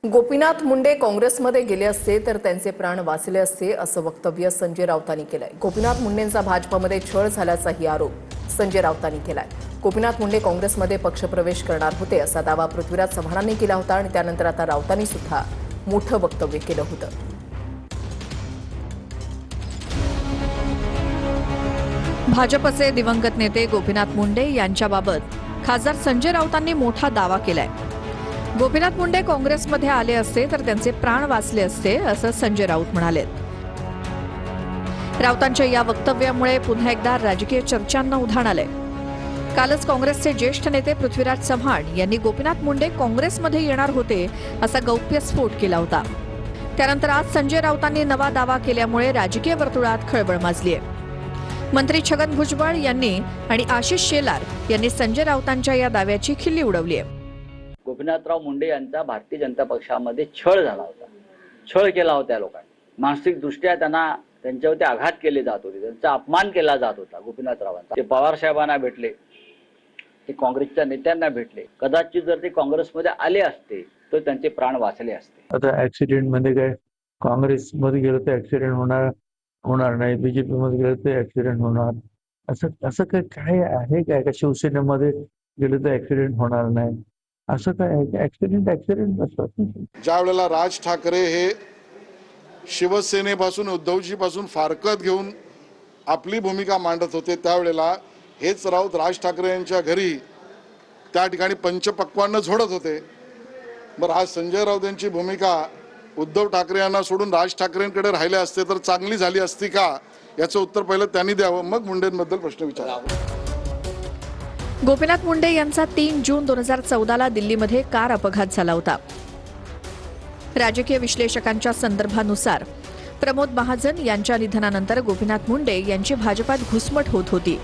गोपीनाथ मुंडे काँग्रेसमध्ये गेले असते तर त्यांचे प्राण वाचले असते असं वक्तव्य संजय राऊतांनी केलंय। गोपीनाथ मुंडेंचा भाजपमध्ये छळ झाल्याचाही आरोप संजय राऊतांनी केलाय। गोपीनाथ मुंडे काँग्रेसमध्ये पक्षप्रवेश करणार होते असा दावा पृथ्वीराज चव्हाणांनी केला होता आणि त्यानंतर आता राऊतांनी सुद्धा मोठं वक्तव्य केलं होतं। भाजपचे दिवंगत नेते गोपीनाथ मुंडे यांच्याबाबत खासदार संजय राऊतांनी मोठा दावा केलाय। गोपीनाथ मुंडे काँग्रेसमध्ये आले असते तर त्यांचे प्राण वाचले असते असं संजय राऊत म्हणाले। राऊतांच्या या वक्तव्यामुळे पुन्हा एकदा राजकीय चर्चांना उधाण आलंय। कालच काँग्रेसचे ज्येष्ठ नेते पृथ्वीराज चव्हाण यांनी गोपीनाथ मुंडे काँग्रेसमध्ये येणार होते असा गौप्यस्फोट केला होता। त्यानंतर आज संजय राऊतांनी नवा दावा केल्यामुळे राजकीय वर्तुळात खळबळ माजली आहे। मंत्री छगन भुजबळ यांनी आणि आशिष शेलार यांनी संजय राऊतांच्या या दाव्याची खिल्ली उडवली आहे। गोपीनाथराव मुंडे यांचा भारतीय जनता पक्षामध्ये छळ झाला होता, छळ केला होता लोकांनी, मानसिकदृष्ट्या त्यांच्यावरती आघात केले जात होते, त्यांचा अपमान केला जात होता। गोपीनाथरावांचा ते पवार साहेबांना भेटले, ते काँग्रेसच्या नेत्यांना भेटले, कदाचित जर ते काँग्रेसमध्ये आले असते तर त्यांचे प्राण वाचले असते। आता ऍक्सिडेंट मध्ये काय काँग्रेसमध्ये गेलं तर ऍक्सिडेंट होणार नाही, बीजेपी मध्ये गेलं तर ऍक्सिडेंट होणार, असं काय आहे काय? का शिवसेनेमध्ये गेलं तर ऍक्सिडेंट होणार नाही असं काय आहे? ऍक्सिडेंट असतात। ज्या वेळेला राज ठाकरे हे शिवसेनेपासून उद्धवजीपासून फारकत घेऊन आपली भूमिका मांडत होते त्यावेळेला हेच राऊत राज ठाकरे यांच्या घरी त्या ठिकाणी पंचपक्वान्न झोडत होते। बरं, आज संजय राऊत यांची भूमिका उद्धव ठाकरे यांना सोडून राज ठाकरेंकडे राहिले असते तर चांगली झाली असती का, याचं उत्तर पहिलं त्यांनी द्यावं, मग मुंडेंबद्दल प्रश्न विचारावा। गोपीनाथ मुंडे यांचा 3 जून 2014ला दिल्लीमध्ये कार अपघात झाला होता। राजकीय विश्लेषकांच्या संदर्भानुसार प्रमोद महाजन यांच्या निधनानंतर गोपीनाथ मुंडे यांची भाजपात घुसमट होत होती।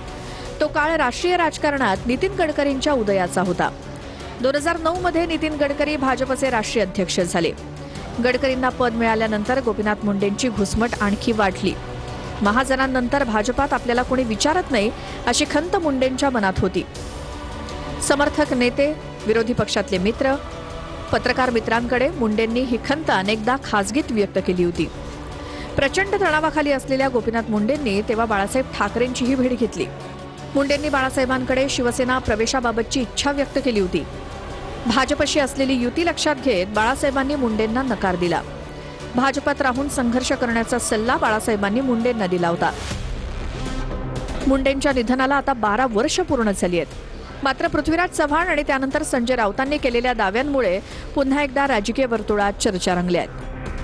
तो काळ राष्ट्रीय राजकारणात नितीन गडकरींच्या उदयाचा होता। 2009 मध्ये नितीन गडकरी भाजपचे राष्ट्रीय अध्यक्ष झाले। गडकरींना पद मिळाल्यानंतर गोपीनाथ मुंडेंची घुसमट आणखी वाढली। महाजनांनंतर भाजपात आपल्याला कोणी विचारत नाही अशी खंत मुंडेंच्या मनात होती। समर्थक नेते, विरोधी पक्षातले मित्र, पत्रकार मित्रांकडे मुंडेंनी ही खंत अनेकदा खासगीत व्यक्त केली होती। प्रचंड तणावाखाली असलेल्या गोपीनाथ मुंडेंनी तेव्हा बाळासाहेब ठाकरेंचीही भेट घेतली। मुंडेंनी बाळासाहेबांकडे शिवसेना प्रवेशाबाबतची इच्छा व्यक्त केली होती। भाजपशी असलेली युती लक्षात घेत बाळासाहेबांनी मुंडेंना नकार दिला। भाजपात राहून संघर्ष करण्याचा सल्ला बाळासाहेबांनी मुंडेंना दिला होता। मुंडेंच्या निधनाला आता 12 वर्ष पूर्ण झाली आहेत। मात्र पृथ्वीराज चव्हाण आणि त्यानंतर संजय राऊतांनी केलेल्या दाव्यांमुळे पुन्हा एकदा राजकीय वर्तुळात चर्चा रंगल्या आहेत।